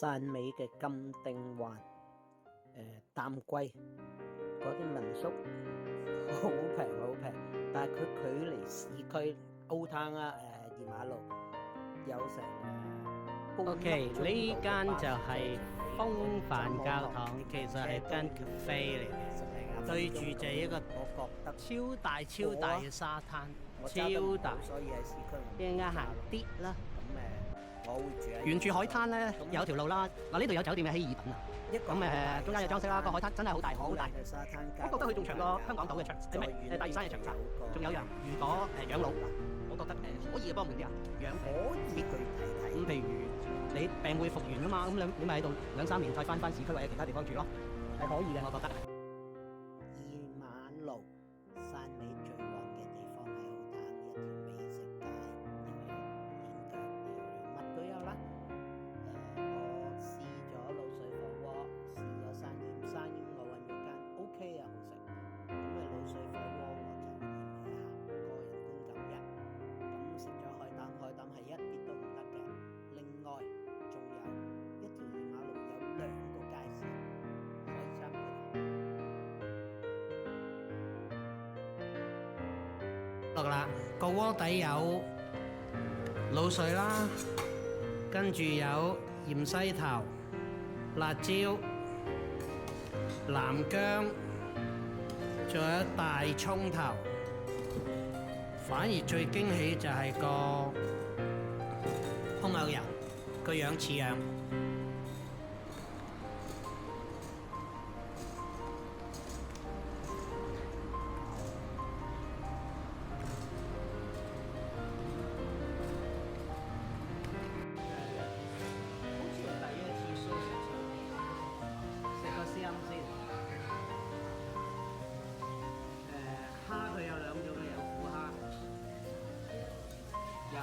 汕尾嘅金丁灣、淡季嗰啲民宿好平，但係佢距離市區 Old Town 二馬路有成OK，呢間就係風帆教堂，其實係間 cafe 嚟嘅，對住就係一個我覺得超大嘅沙灘，超大，所以喺市區一陣間行啲啦。咁我會住喺沿住海灘咧有條路啦，嗱呢度有酒店嘅希爾頓啊，咁中間有裝飾啦，個海灘真係好大。嘅沙灘，我覺得佢仲長過香港島嘅長，大嶼山嘅長沙。仲有樣，如果養老，我覺得可以幫滿啲人養，可以去睇。咁譬如你病會復原啊嘛，咁你咪喺度2-3年再翻市區或者其他地方住咯，係可以嘅，我覺得。二馬路汕尾最旺嘅地方係好灘，一條美食街，又有演腳，又乜都有啦。我試咗滷水火鍋，試咗生腌我揾咗間 OK 啊，好食。咁滷水火鍋我就嫌佢鹹，個人觀感一。咁食咗海膽係一啲都唔得嘅。另外仲有一條二馬路有2個街市可以參觀。落啦，個鍋底有滷水啦，跟住有芫茜頭、辣椒、南薑，仲有大葱頭。反而最驚喜就係個葱牛油，個樣似樣。蝦佢有2種嘅，有虎蝦，有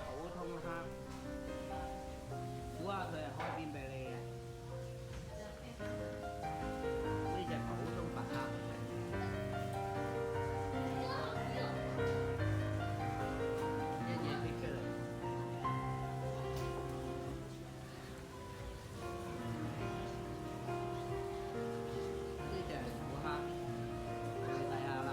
普通蝦。虎蝦佢係開邊俾你嘅，呢隻普通白蝦。一嘢搣出嚟。呢隻係虎蝦，你睇下啦。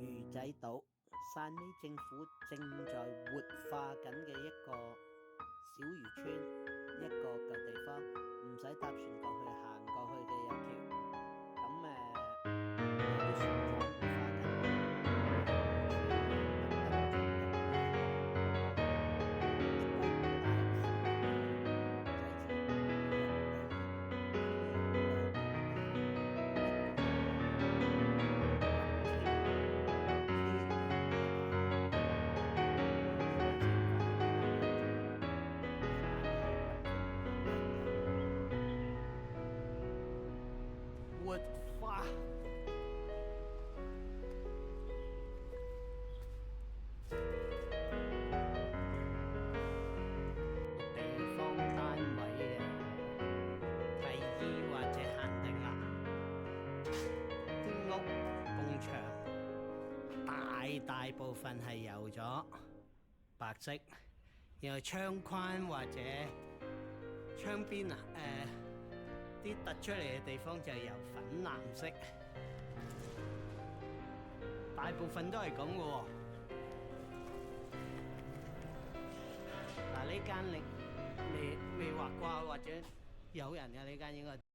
魚仔島，汕尾政府正在活化緊嘅一個小漁村，一個舊地方，唔使搭船過去，行過去嘅有橋。有啲船廠活化緊。活化。地方單位嘅提議或者限定啦，啲屋埲牆大部分係油咗白色，然後窗框或者窗邊啊，啲突出嚟嘅地方就係由粉藍色，大部分都係咁嘅喎。嗱，呢間你未畫掛或者有人嘅呢間應該。